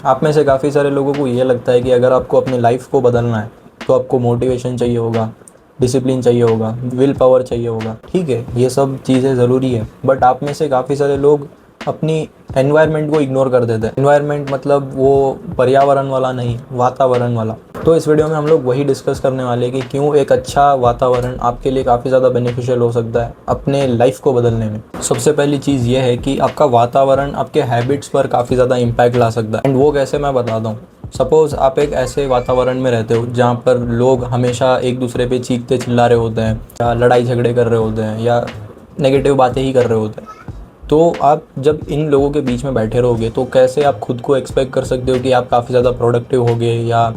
आप में से काफ़ी सारे लोगों को ये लगता है कि अगर आपको अपनी लाइफ को बदलना है तो आपको मोटिवेशन चाहिए होगा, डिसिप्लिन चाहिए होगा, विल पावर चाहिए होगा। ठीक है, ये सब चीज़ें ज़रूरी है, बट आप में से काफ़ी सारे लोग अपनी एनवायरनमेंट को इग्नोर कर देते हैं। एनवायरनमेंट मतलब वो पर्यावरण वाला नहीं, वातावरण वाला। तो इस वीडियो में हम लोग वही डिस्कस करने वाले हैं कि क्यों एक अच्छा वातावरण आपके लिए काफ़ी ज़्यादा बेनिफिशियल हो सकता है अपने लाइफ को बदलने में। सबसे पहली चीज़ ये है कि आपका वातावरण आपके हैबिट्स पर काफ़ी ज़्यादा इम्पैक्ट ला सकता है। एंड वो कैसे, मैं बताता हूँ। सपोज़ आप एक ऐसे वातावरण में रहते हो जहाँ पर लोग हमेशा एक दूसरे पे चीखते चिल्ला रहे होते हैं, या लड़ाई झगड़े कर रहे होते हैं, या नेगेटिव बातें ही कर रहे होते हैं। तो आप जब इन लोगों के बीच में बैठे रहोगे तो कैसे आप खुद को एक्सपेक्ट कर सकते हो कि आप काफ़ी ज़्यादा प्रोडक्टिव होगे, या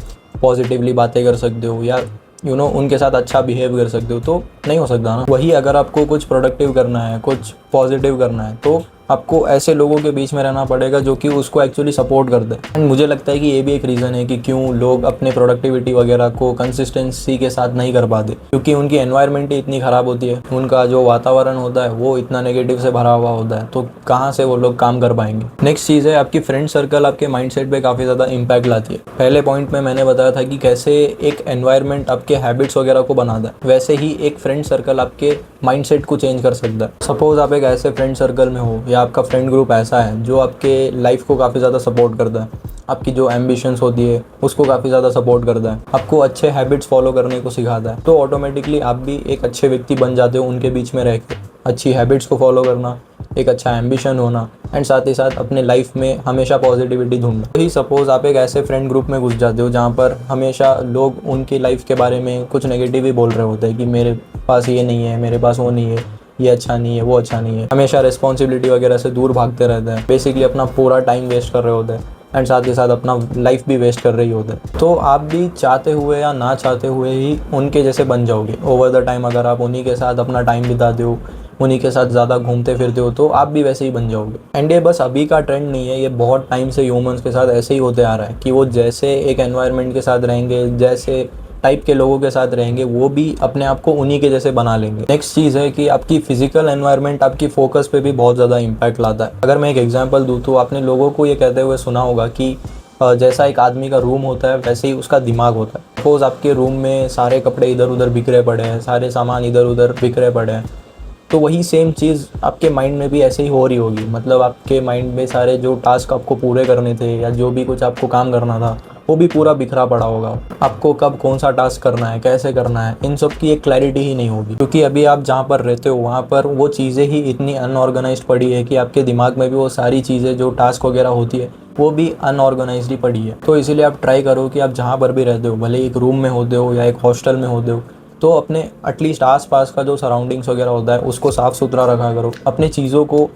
पॉजिटिवली बातें कर सकते हो, या उनके साथ अच्छा बिहेव कर सकते हो? तो नहीं हो सकता ना। वही अगर आपको कुछ प्रोडक्टिव करना है, कुछ पॉजिटिव करना है, तो आपको ऐसे लोगों के बीच में रहना पड़ेगा जो कि उसको एक्चुअली सपोर्ट कर दे। एंड मुझे लगता है कि ये भी एक रीज़न है कि क्यों लोग अपने प्रोडक्टिविटी वगैरह को कंसिस्टेंसी के साथ नहीं कर पाते, क्योंकि उनकी एनवायरनमेंट ही इतनी ख़राब होती है, उनका जो वातावरण होता है वो इतना नेगेटिव से भरा हुआ होता है, तो कहाँ से वो लोग काम कर पाएंगे। नेक्स्ट चीज़ है, आपकी फ्रेंड सर्कल आपके माइंडसेट पे काफ़ी ज़्यादा इम्पैक्ट लाती है। पहले पॉइंट में मैंने बताया था कि कैसे एक एनवायरनमेंट आपके हैबिट्स वगैरह को बनाता है, वैसे ही एक फ्रेंड सर्कल आपके माइंडसेट को चेंज कर सकता है। सपोज़ आप एक ऐसे फ्रेंड सर्कल में हो, या आपका फ्रेंड ग्रुप ऐसा है जो आपके लाइफ को काफ़ी ज़्यादा सपोर्ट करता है, आपकी जो एम्बिशंस होती है उसको काफ़ी ज़्यादा सपोर्ट करता है, आपको अच्छे हैबिट्स फॉलो करने को सिखाता है, तो ऑटोमेटिकली आप भी एक अच्छे व्यक्ति बन जाते हो उनके बीच में रह के। अच्छी हैबिट्स को फॉलो करना, एक अच्छा एम्बिशन होना, एंड साथ ही साथ अपने लाइफ में हमेशा पॉजिटिविटी ढूंढना। ही सपोज़ आप एक ऐसे फ्रेंड ग्रुप में घुस जाते हो जहाँ पर हमेशा लोग उनकी लाइफ के बारे में कुछ नेगेटिव ही बोल रहे होते हैं कि मेरे पास ये नहीं है, मेरे पास वो नहीं है, ये अच्छा नहीं है, वो अच्छा नहीं है, हमेशा रिस्पॉन्सिबिलिटी वगैरह से दूर भागते रहते हैं, बेसिकली अपना पूरा टाइम वेस्ट कर रहे होते हैं, एंड साथ ही साथ अपना लाइफ भी वेस्ट कर रही होते हैं। तो आप भी चाहते हुए या ना चाहते हुए ही उनके जैसे बन जाओगे ओवर द टाइम। अगर आप उन्हीं के साथ अपना टाइम बिताते हो, उन्हीं के साथ ज़्यादा घूमते फिरते हो, तो आप भी वैसे ही बन जाओगे। एंड ये बस अभी का ट्रेंड नहीं है, ये बहुत टाइम से ह्यूमंस के साथ ऐसे ही होते आ रहा है कि वो जैसे एक एनवायरनमेंट के साथ रहेंगे, जैसे टाइप के लोगों के साथ रहेंगे, वो भी अपने आप को उन्हीं के जैसे बना लेंगे। नेक्स्ट चीज़ है कि आपकी फिजिकल एनवायरनमेंट आपकी फोकस पे भी बहुत ज़्यादा इम्पैक्ट लाता है। अगर मैं एक एग्जांपल दूँ तो आपने लोगों को ये कहते हुए सुना होगा कि जैसा एक आदमी का रूम होता है वैसे ही उसका दिमाग होता है। सपोज आपके रूम में सारे कपड़े इधर उधर बिखरे पड़े हैं, सारे सामान इधर उधर बिखरे पड़े हैं, तो वही सेम चीज़ आपके माइंड में भी ऐसे ही हो रही होगी। मतलब आपके माइंड में सारे जो टास्क आपको पूरे करने थे, या जो भी कुछ आपको काम करना था, वो भी पूरा बिखरा पड़ा होगा। आपको कब कौन सा टास्क करना है, कैसे करना है, इन सब की एक क्लैरिटी ही नहीं होगी, क्योंकि अभी आप जहाँ पर रहते हो वहाँ पर वो चीज़ें ही इतनी अनऑर्गेनाइज्ड पड़ी है कि आपके दिमाग में भी वो सारी चीज़ें जो टास्क वगैरह होती है वो भी अनऑर्गेनाइज्ड ही पड़ी है। तो इसीलिए आप ट्राई करो कि आप जहाँ पर भी रहते हो, भले एक रूम में होते हो या एक हॉस्टल में होते हो, तो अपने एटलीस्ट आसपास का जो सराउंडिंग्स वगैरह होता है उसको साफ़ सुथरा रखा करो, अपनी चीज़ों को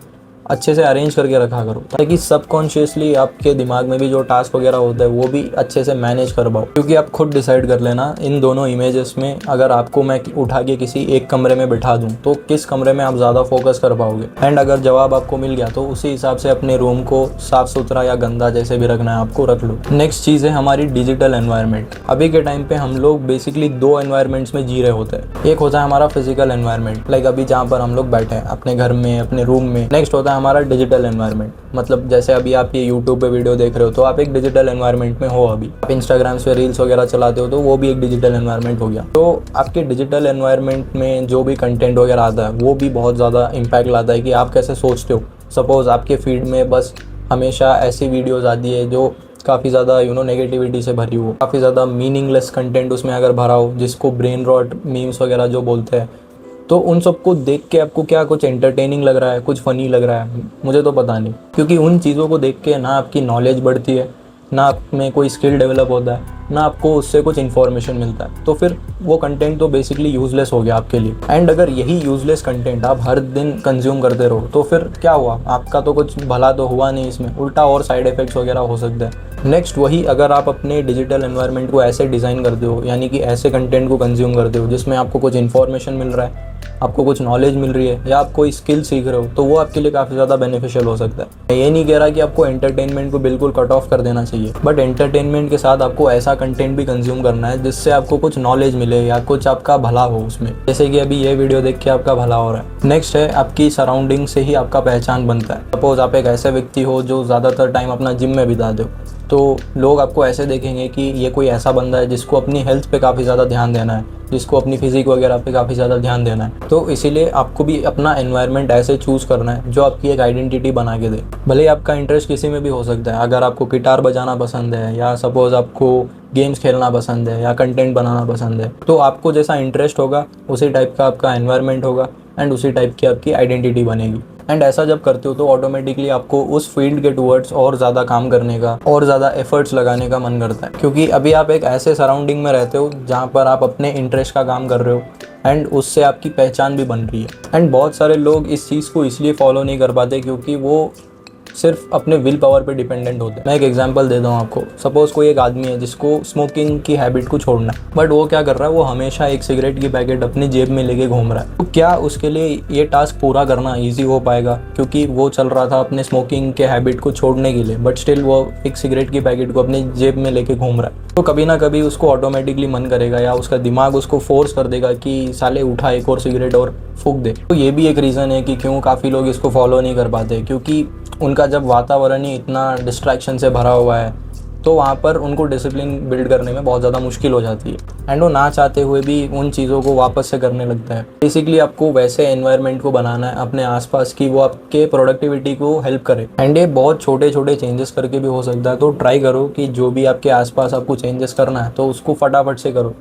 अच्छे से अरेंज करके रखा करो, ताकि सबकॉन्शियसली आपके दिमाग में भी जो टास्क वगैरह होता है वो भी अच्छे से मैनेज कर पाओ। क्योंकि आप खुद डिसाइड कर लेना इन दोनों इमेजेस में, अगर आपको मैं उठा के किसी एक कमरे में बिठा दूँ तो किस कमरे में आप ज़्यादा फोकस कर पाओगे। एंड अगर जवाब आपको मिल गया तो उसी हिसाब से अपने रूम को साफ़ सुथरा या गंदा जैसे भी रखना है आपको रख लो। नेक्स्ट चीज़ है हमारी डिजिटल एनवायरनमेंट। अभी के टाइम पे हम लोग बेसिकली दो एनवायरनमेंट्स में जी रहे होते हैं। एक होता है हमारा फिजिकल एनवायरनमेंट, लाइक अभी जहाँ पर हम लोग बैठे हैं अपने घर में, अपने रूम में। नेक्स्ट होता है हमारा डिजिटल एनवायरनमेंट, मतलब जैसे अभी आप ये यूट्यूब पे वीडियो देख रहे हो तो आप एक डिजिटल एनवायरनमेंट में हो। अभी आप इंस्टाग्राम पे रील्स वगैरह चलाते हो तो वो भी एक डिजिटल एनवायरनमेंट हो गया। तो आपके डिजिटल एनवायरनमेंट में जो भी कंटेंट वगैरह आता है वो भी बहुत ज़्यादा इम्पैक्ट लाता है कि आप कैसे सोचते हो। सपोज़ आपके फीड में बस हमेशा ऐसी वीडियोज़ आती है जो काफ़ी ज़्यादा नेगेटिविटी से भरी हो, काफ़ी ज़्यादा मीनिंगलेस कंटेंट उसमें अगर भरा हो, जिसको ब्रेन रॉट मीम्स वगैरह जो बोलते हैं, तो उन सबको देख के आपको क्या कुछ एंटरटेनिंग लग रहा है, कुछ फ़नी लग रहा है? मुझे तो पता नहीं, क्योंकि उन चीज़ों को देख के ना आपकी नॉलेज बढ़ती है, ना आप में कोई स्किल डेवलप होता है, ना आपको उससे कुछ इन्फॉर्मेशन मिलता है। तो फिर वो कंटेंट तो बेसिकली यूज़लेस हो गया आपके लिए। एंड अगर यही यूज़लेस कंटेंट आप हर दिन कंज्यूम करते रहो तो फिर क्या हुआ? आपका तो कुछ भला तो हुआ नहीं इसमें, उल्टा और साइड इफ़ेक्ट्स वगैरह हो सकते हैं। नेक्स्ट वही, अगर आप अपने डिजिटल एनवायरनमेंट को ऐसे डिज़ाइन करते हो, यानी कि ऐसे कंटेंट को कंज्यूम करते हो जिसमें आपको कुछ इन्फॉर्मेशन मिल रहा है, आपको कुछ नॉलेज मिल रही है, या आप कोई स्किल सीख रहे हो, तो वो आपके लिए काफ़ी ज़्यादा बेनिफिशियल हो सकता है। मैं ये नहीं कह रहा कि आपको एंटरटेनमेंट को बिल्कुल कट ऑफ कर देना चाहिए, बट एंटरटेनमेंट के साथ आपको ऐसा कंटेंट भी कंज्यूम करना है जिससे आपको कुछ नॉलेज मिले या कुछ आपका भला हो उसमें, जैसे कि अभी ये वीडियो देख के आपका भला हो रहा है। नेक्स्ट है आपकी सराउंडिंग से ही आपका पहचान बनता है। सपोज आप एक ऐसे व्यक्ति हो जो ज़्यादातर टाइम अपना जिम में बिताते हो, तो लोग आपको ऐसे देखेंगे कि ये कोई ऐसा बंदा है जिसको अपनी हेल्थ पे काफ़ी ज़्यादा ध्यान देना है, जिसको अपनी फिजिक वगैरह पे काफ़ी ज़्यादा ध्यान देना है। तो इसीलिए आपको भी अपना एनवायरनमेंट ऐसे चूज़ करना है जो आपकी एक आइडेंटिटी बना के दे। भले ही आपका इंटरेस्ट किसी में भी हो सकता है, अगर आपको गिटार बजाना पसंद है या सपोज़ आपको गेम्स खेलना पसंद है या कंटेंट बनाना पसंद है, तो आपको जैसा इंटरेस्ट होगा उसी टाइप का आपका एनवायरनमेंट होगा एंड उसी टाइप की आपकी आइडेंटिटी बनेगी। एंड ऐसा जब करते हो तो ऑटोमेटिकली आपको उस फील्ड के टूवर्ड्स और ज़्यादा काम करने का और ज़्यादा एफर्ट्स लगाने का मन करता है, क्योंकि अभी आप एक ऐसे सराउंडिंग में रहते हो जहाँ पर आप अपने इंटरेस्ट का काम कर रहे हो एंड उससे आपकी पहचान भी बन रही है। एंड बहुत सारे लोग इस चीज़ को इसलिए फॉलो नहीं कर पाते क्योंकि वो सिर्फ अपने विल पावर पे डिपेंडेंट होते हैं। मैं एक एग्जांपल देता हूँ आपको। सपोज कोई एक आदमी है जिसको स्मोकिंग की हैबिट को छोड़ना है, बट वो क्या कर रहा है, वो हमेशा एक सिगरेट की पैकेट अपनी जेब में लेके घूम रहा है। तो क्या उसके लिए ये टास्क पूरा करना ईजी हो पाएगा? क्योंकि वो चल रहा था अपने स्मोकिंग के हैबिट को छोड़ने के लिए, बट स्टिल वो एक सिगरेट की पैकेट को अपनी जेब में लेके घूम रहा है। तो कभी ना कभी उसको ऑटोमेटिकली मन करेगा या उसका दिमाग उसको फोर्स कर देगा कि साले उठा एक और सिगरेट और फूंक दे। तो ये भी एक रीज़न है कि क्यों काफ़ी लोग इसको फॉलो नहीं कर पाते, क्योंकि उनका जब वातावरण ही इतना डिस्ट्रैक्शन से भरा हुआ है तो वहाँ पर उनको डिसिप्लिन बिल्ड करने में बहुत ज़्यादा मुश्किल हो जाती है एंड वो ना चाहते हुए भी उन चीज़ों को वापस से करने लगता है। बेसिकली आपको वैसे एनवायरनमेंट को बनाना है अपने आसपास की वो आपके प्रोडक्टिविटी को हेल्प करे एंड ये बहुत छोटे छोटे चेंजेस करके भी हो सकता है। तो ट्राई करो कि जो भी आपके आसपास आपको चेंजेस करना है तो उसको फटाफट से करो।